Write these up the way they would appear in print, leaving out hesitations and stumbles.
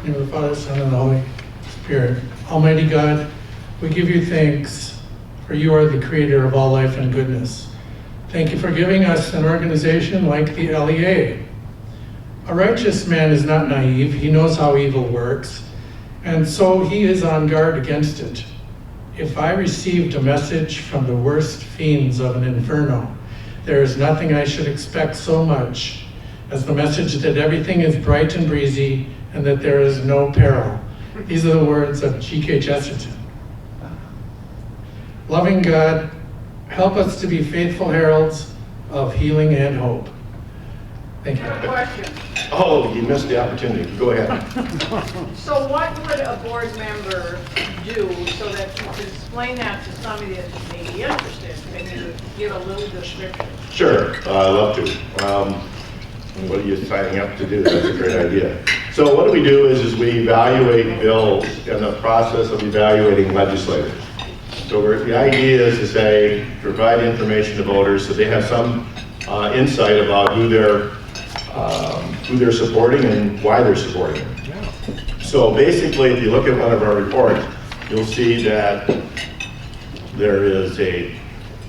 In the name of the Father, Son, and the Holy Spirit. Almighty God, we give you thanks, for you are the creator of all life and goodness. Thank you for giving us an organization like the LEA. A righteous man is not naive. He knows how evil works, and so he is on guard against it. If I received a message from the worst fiends of an inferno, there is nothing I should expect so much as the message that everything is bright and breezy and that there is no peril. These are the words of G.K. Chesterton. Loving God, help us to be faithful heralds of healing and hope. Thank you. Question. Oh, you missed the opportunity. Go ahead. So what would a board member do so that you could explain that to somebody that may be interested? Can you give a little description? Sure, I'd love to. What are you signing up to do? That's a great idea. So what we do is we evaluate bills in the process of evaluating legislators. So the idea is to say, provide information to voters so they have some insight about who they're supporting and why they're supporting them. So basically, if you look at one of our reports, you'll see that there is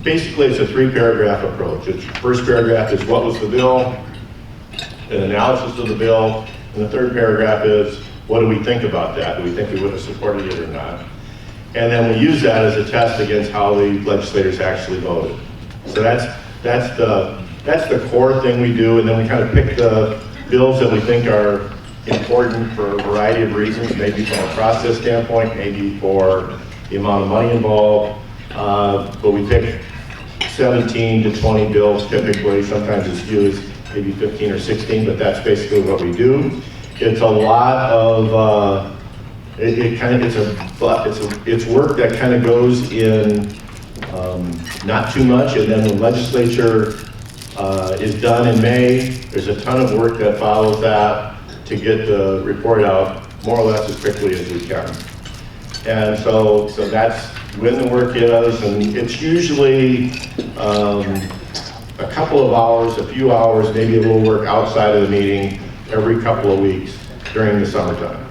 basically it's a 3-paragraph approach. The first paragraph is what was the bill, an analysis of the bill, and the third paragraph is what do we think about that? Do we think we would have supported it or not? And then we use that as a test against how the legislators actually voted. So that's the core thing we do, and then we kind of pick the bills that we think are important for a variety of reasons, maybe from a process standpoint, maybe for the amount of money involved, but we pick 17 to 20 bills typically, sometimes as few as maybe 15 or 16, but that's basically what we do. It's a lot of, it's work that kind of goes in not too much, and then the legislature is done in May. There's a ton of work that follows that to get the report out more or less as quickly as we can. And so that's when the work is, and it's usually a couple of hours, a few hours, maybe a little work outside of the meeting every couple of weeks during the summertime.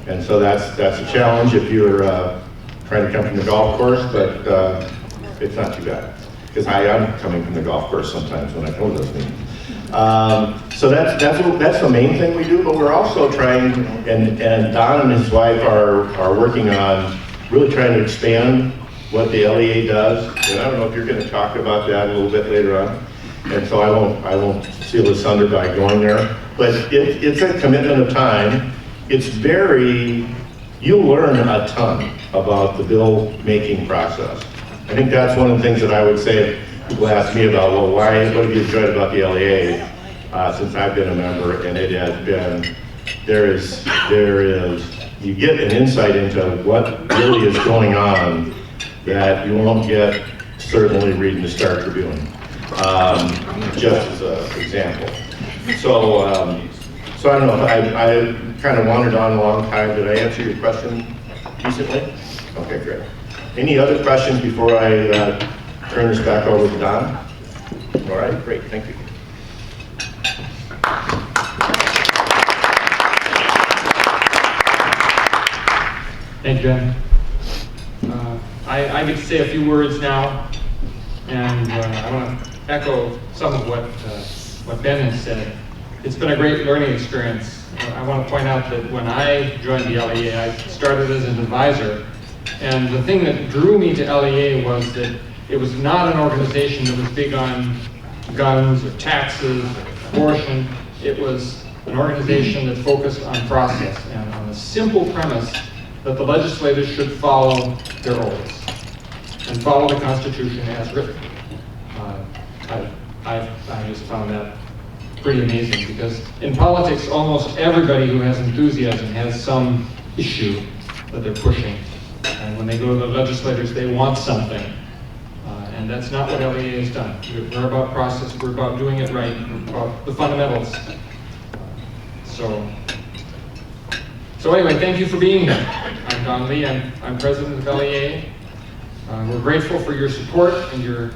And so that's a challenge if you're trying to come from the golf course, but it's not too bad. Because I'm coming from the golf course sometimes when I go to those meetings. So that's the main thing we do, but we're also trying, and Don and his wife are working on really trying to expand what the LEA does. And I don't know if you're going to talk about that a little bit later on. And so I won't steal his thunder by going there. But it's a commitment of time. You'll learn a ton about the bill making process. I think that's one of the things that I would say if people ask me about, well, what have you enjoyed about the LEA since I've been a member, and it has been, you get an insight into what really is going on that you won't get certainly reading the Star Tribune, just as an example. So I don't know, I kind of wandered on a long time. Did I answer your question decently? Okay, great. Any other questions before I turn this back over to Don? All right, great, thank you. Thank you, Ben. I get to say a few words now, and I want to echo some of what Ben has said. It's been a great learning experience. I want to point out that when I joined the LEA, I started as an advisor. And the thing that drew me to LEA was that it was not an organization that was big on guns or taxes or abortion. It was an organization that focused on process and on the simple premise that the legislators should follow their oaths and follow the Constitution as written. I just found that pretty amazing, because in politics, almost everybody who has enthusiasm has some issue that they're pushing. And when they go to the legislators, they want something. And that's not what LEA has done. We're about process, we're about doing it right, we're about the fundamentals. So anyway, thank you for being here. I'm Don Lee, I'm president of LEA. We're grateful for your support and your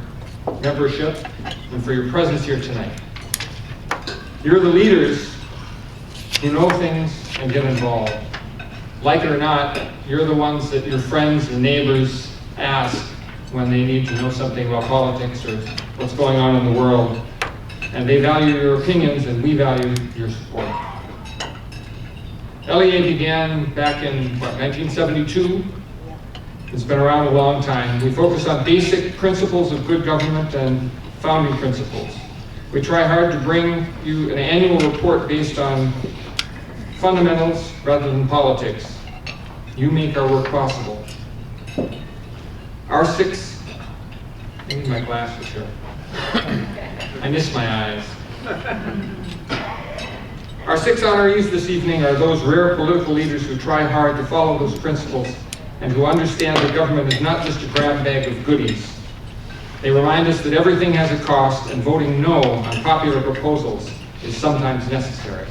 membership and for your presence here tonight. You're the leaders who know things and get involved. Like it or not, you're the ones that your friends and neighbors ask when they need to know something about politics or what's going on in the world. And they value your opinions, and we value your support. LEA began back in, 1972? It's been around a long time. We focus on basic principles of good government and founding principles. We try hard to bring you an annual report based on fundamentals rather than politics. You make our work possible. I need my glasses here. I miss my eyes. Our 6 honorees this evening are those rare political leaders who try hard to follow those principles and who understand that government is not just a grab bag of goodies. They remind us that everything has a cost, and voting no on popular proposals is sometimes necessary.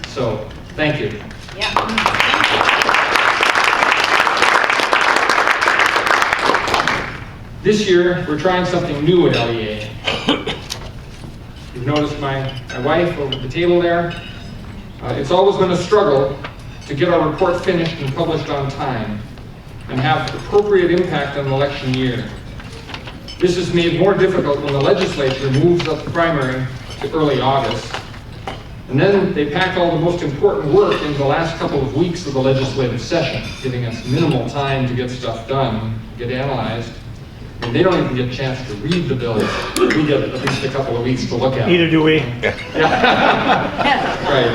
So, thank you. This year, we're trying something new at LEA. You've noticed my wife over at the table there. It's always been a struggle to get our report finished and published on time and have appropriate impact on the election year. This is made more difficult when the legislature moves up the primary to early August. And then they pack all the most important work into the last couple of weeks of the legislative session, giving us minimal time to get stuff done, get analyzed. And they don't even get a chance to read the bills. We get at least a couple of weeks to look at them. Neither do we. Right.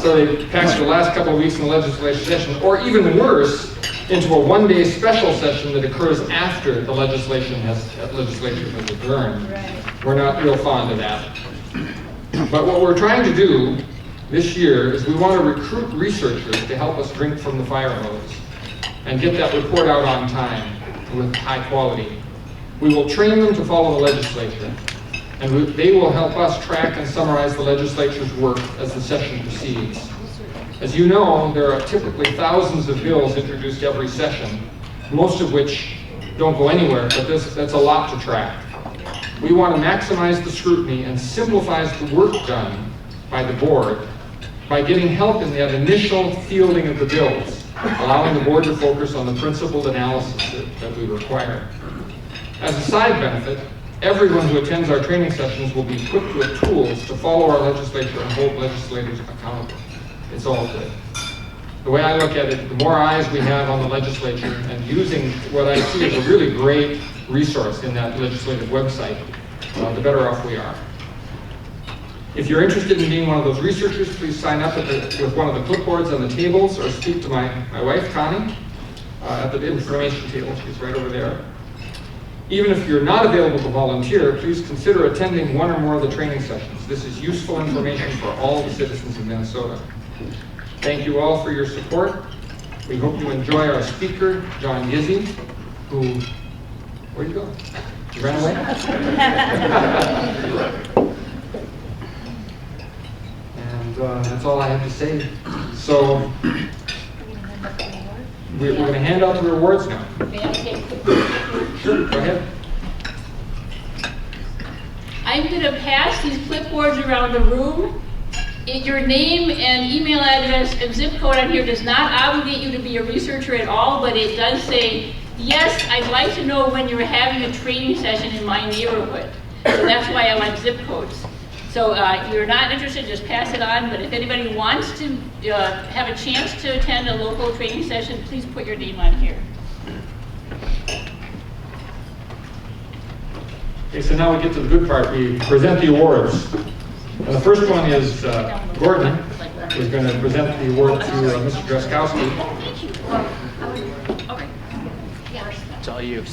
So they packed the last couple of weeks in the legislative session, or even worse, into a one-day special session that occurs after the legislature has adjourned. Right. We're not real fond of that. But what we're trying to do this year is we want to recruit researchers to help us drink from the fire hose and get that report out on time with high quality. We will train them to follow the legislature, and they will help us track and summarize the legislature's work as the session proceeds. As you know, there are typically thousands of bills introduced every session, most of which don't go anywhere, but that's a lot to track. We want to maximize the scrutiny and simplify the work done by the board by getting help in that initial fielding of the bills, allowing the board to focus on the principled analysis that we require. As a side benefit, everyone who attends our training sessions will be equipped with tools to follow our legislature and hold legislators accountable. It's all good. The way I look at it, the more eyes we have on the legislature and using what I see as a really great resource in that legislative website, the better off we are. If you're interested in being one of those researchers, please sign up with one of the clipboards on the tables or speak to my wife, Connie, at the information table. She's right over there. Even if you're not available to volunteer, please consider attending one or more of the training sessions. This is useful information for all the citizens of Minnesota. Thank you all for your support. We hope you enjoy our speaker, John Gizzi, who, where'd you go? You ran away? And that's all I have to say. So, we're going to hand out the rewards now. Sure, go ahead. I'm going to pass these clipboards around the room. Your name and email address and zip code on here does not obligate you to be a researcher at all, but it does say, yes, I'd like to know when you're having a training session in my neighborhood. So that's why I want zip codes. So if you're not interested, just pass it on, but if anybody wants to have a chance to attend a local training session, please put your name on here. Okay, so now we get to the good part. We present the awards. And the first one is Gordon, who's going to present the award to Mr. Dreskowski. It's all you.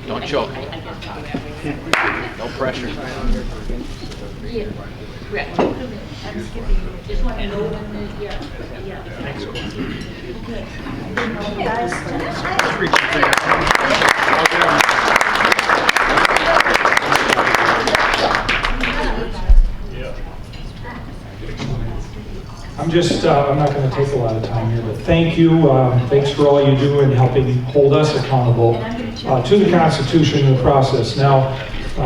Don't choke. No pressure. Yeah. Right. Just want to know when the, yeah. Thanks, Gordon. I'm not going to take a lot of time here, but thank you. Thanks for all you do in helping hold us accountable to the Constitution and the process. Now, We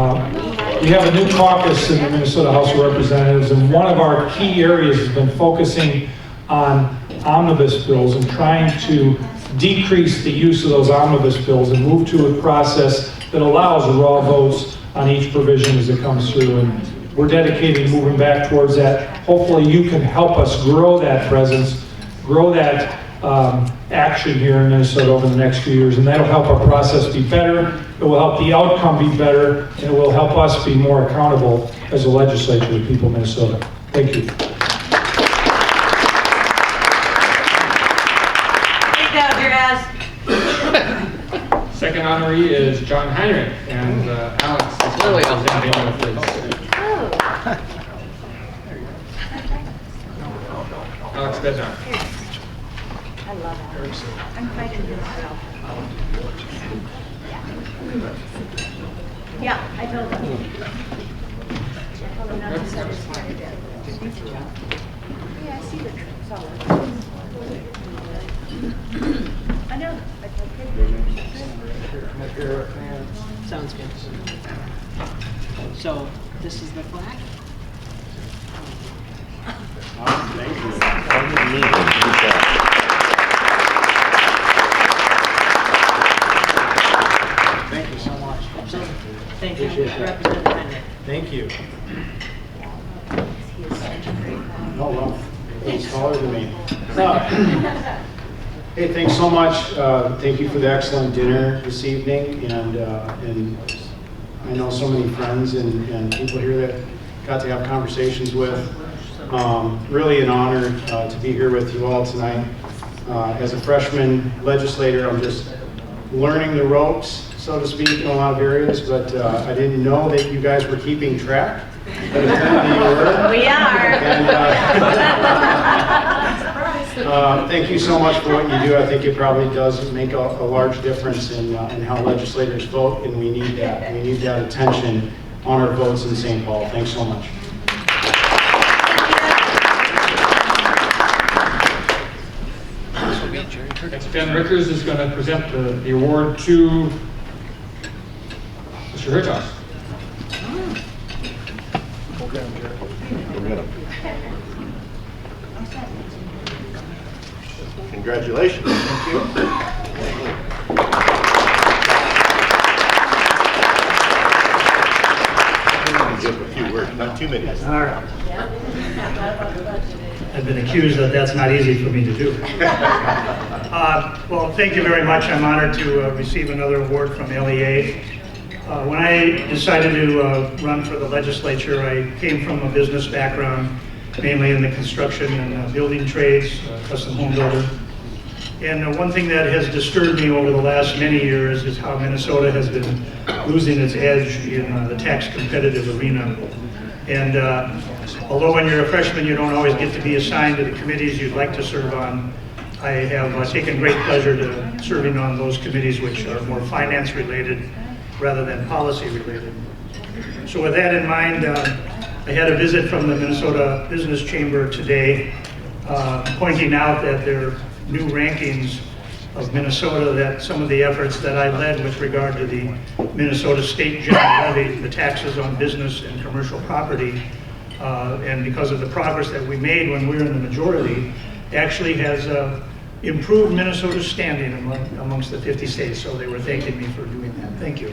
have a new caucus in the Minnesota House of Representatives, and one of our key areas has been focusing on omnibus bills and trying to decrease the use of those omnibus bills and move to a process that allows raw votes on each provision as it comes through. And we're dedicated to moving back towards that. Hopefully you can help us grow that presence, grow that action here in Minnesota over the next few years, and that'll help our process be better, it will help the outcome be better, and it will help us be more accountable as a legislature to the people of Minnesota. Thank you. Second honoree is John Heinrich, and Alex is Lily. presenting with his. Alex Bednar. I love it. I'm fighting myself. Yeah, I told him. I told him not to send his money down. Yeah, I see the solid. I know. I told him. Sounds good. So, this is the flag? Thank you so much. Thank you, Appreciate that. Representative Henry. Thank you. Oh, well, he's taller than me. Hey, thanks so much. Thank you for the excellent dinner this evening, and I know so many friends and people here that got to have conversations with. Really an honor to be here with you all tonight. As a freshman legislator, I'm just learning the ropes, so to speak, in a lot of areas, but I didn't know that you guys were keeping track. But apparently you were. We are. And, thank you so much for what you do. I think it probably does make a large difference in how legislators vote, and we need that. We need that attention on our votes in St. Paul. Thanks so much. Next, Ben Rickers is going to present the award to Mr. Hirschhaus. Congratulations. Thank you. Give a few words, not too many. All right. I've been accused that that's not easy for me to do. Well, thank you very much. I'm honored to receive another award from LEA. When I decided to run for the legislature, I came from a business background, mainly in the construction and building trades, custom home builder. And one thing that has disturbed me over the last many years is how Minnesota has been losing its edge in the tax competitive arena. And although when you're a freshman you don't always get to be assigned to the committees you'd like to serve on, I have taken great pleasure to serving on those committees which are more finance related rather than policy related. So with that in mind, I had a visit from the Minnesota Business Chamber today pointing out that their new rankings of Minnesota, that some of the efforts that I led with regard to the Minnesota State General Levy, the taxes on business and commercial property, and because of the progress that we made when we were in the majority, actually has improved Minnesota's standing amongst the 50 states. So they were thanking me for doing that. Thank you.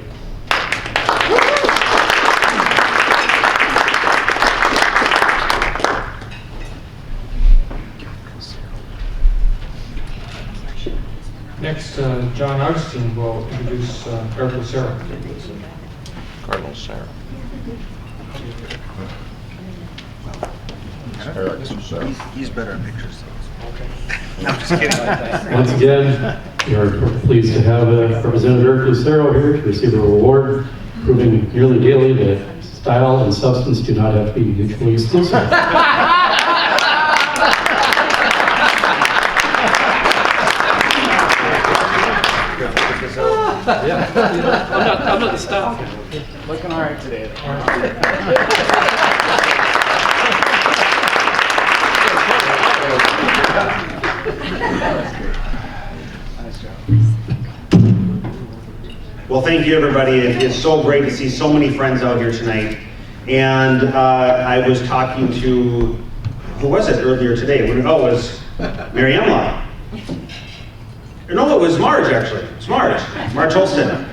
Next, John Augustine will introduce Eric Lucero. Cardinal Sarah. He's better at pictures. No, I'm just kidding. Once again, we are pleased to have Representative Eric Lucero here to receive a reward, proving nearly daily that style and substance do not have to be mutually exclusive. I'm not the style. Looking all right today. Nice job. Well, thank you, everybody. It's so great to see so many friends out here tonight. And I was talking to, who was it earlier today? It was Mary Emla. No, it was Marge, actually. It's Marge Holston.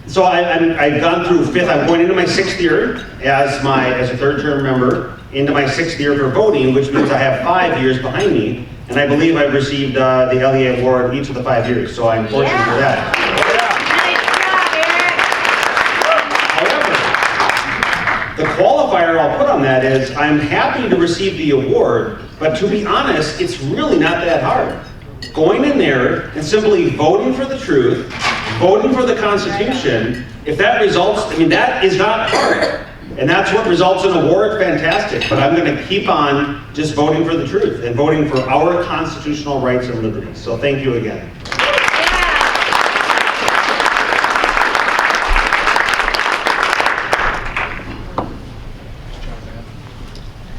So I've gone through I'm going into my 6th year as a third-term member, into my 6th year for voting, which means I have 5 years behind me, and I believe I've received the LEA award each of the 5 years, so I'm fortunate for that. However, the qualifier I'll put on that is I'm happy to receive the award, but to be honest, it's really not that hard. Going in there and simply voting for the truth, voting for the Constitution, if that results, that is not hard. And that's what results in an award, fantastic. But I'm going to keep on just voting for the truth and voting for our constitutional rights and liberties. So thank you again.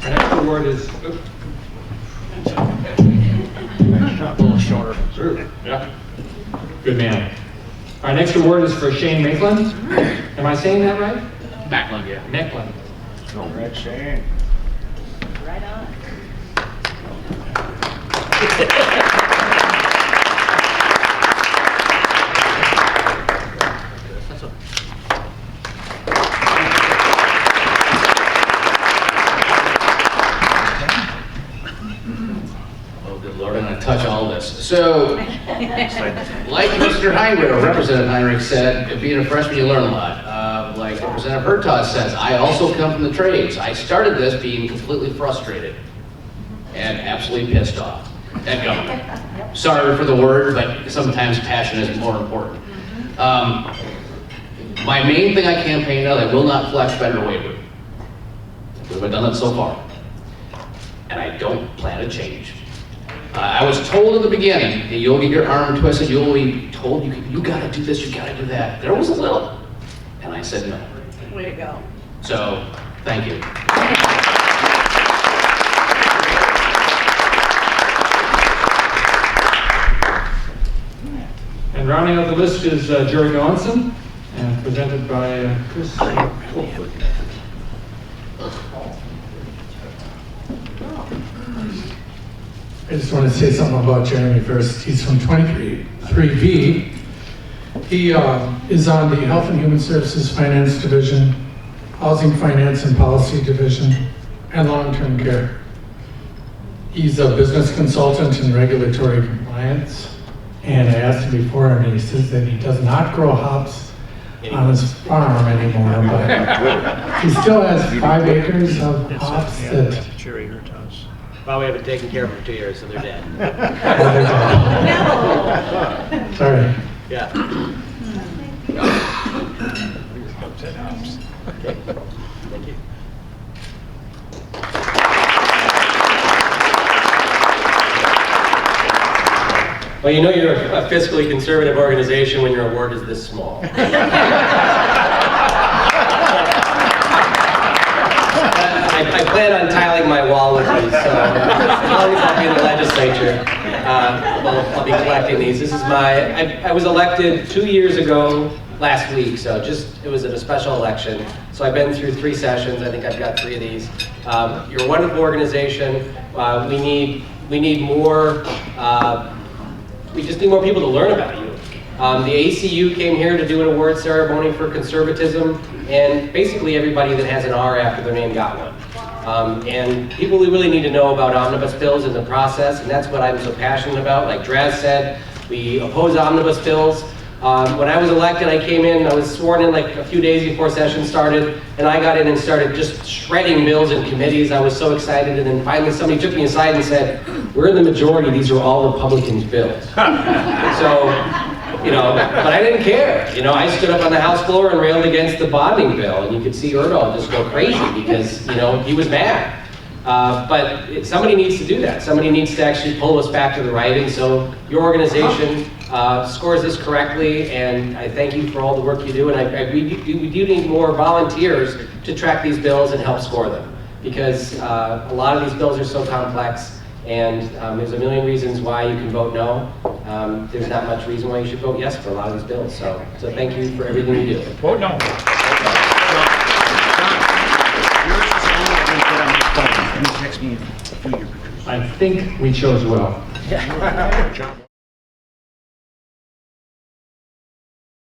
Our next award is... A little shorter. Sure. Yeah. Good man. Our next award is for Shane Maitland. Am I saying that right? Backlund, yeah. Maitland. All right, Shane. Right on. Oh, good Lord, I'm going to touch all this. So, like Mr. Heinrich, or Representative Heinrich said, being a freshman, you learn a lot. Like Representative Hertaus says, I also come from the trades. I started this being completely frustrated and absolutely pissed off at government. Sorry for the word, but sometimes passion is more important. My main thing I campaigned on, I will not flex federal waiver. We've done it so far. And I don't plan to change. I was told at the beginning that you'll get your arm twisted, you'll be told you gotta do this, you gotta do that. There was a little, and I said no. Way to go. So, thank you. And rounding out the list is Jerry Johnson, and presented by Chris. I just want to say something about Jeremy first. He's from 23B. He is on the Health and Human Services Finance Division, Housing Finance and Policy Division, and Long-Term Care. He's a business consultant in regulatory compliance, and I asked him before, and he says that he does not grow hops on his farm anymore, but he still has 5 acres of hops that... Cherry Hertaus. Well, we haven't taken care of them for 2 years, so they're dead. No. Sorry. Yeah. Okay. Thank you. Well, you know you're a fiscally conservative organization when your award is this small. I plan on tiling my wall with these, so as long as I'll be in the legislature, I'll be collecting these. This is I was elected 2 years ago last week, so it was at a special election. So I've been through 3 sessions. I think I've got 3 of these. You're a wonderful organization. We need more. We just need more people to learn about you. The ACU came here to do an award ceremony for conservatism, and basically everybody that has an R after their name got one. And people really need to know about omnibus bills and the process, and that's what I'm so passionate about. Like Draz said, we oppose omnibus bills. When I was elected, I came in, I was sworn in like a few days before session started, and I got in and started just shredding bills in committees. I was so excited, and then finally somebody took me aside and said, we're in the majority, these are all Republicans' bills. So, but I didn't care. I stood up on the House floor and railed against the bonding bill, and you could see Erdahl just go crazy because, he was mad. But somebody needs to do that. Somebody needs to actually pull us back to the right, and so your organization scores this correctly, and I thank you for all the work you do, and we do need more volunteers to track these bills and help score them, because a lot of these bills are so complex, And there's a million reasons why you can vote no. There's not much reason why you should vote yes for a lot of these bills. So thank you for everything you do. Vote no. Yours is the only one that on my phone. Can you text me a few of your pictures? I think we chose well.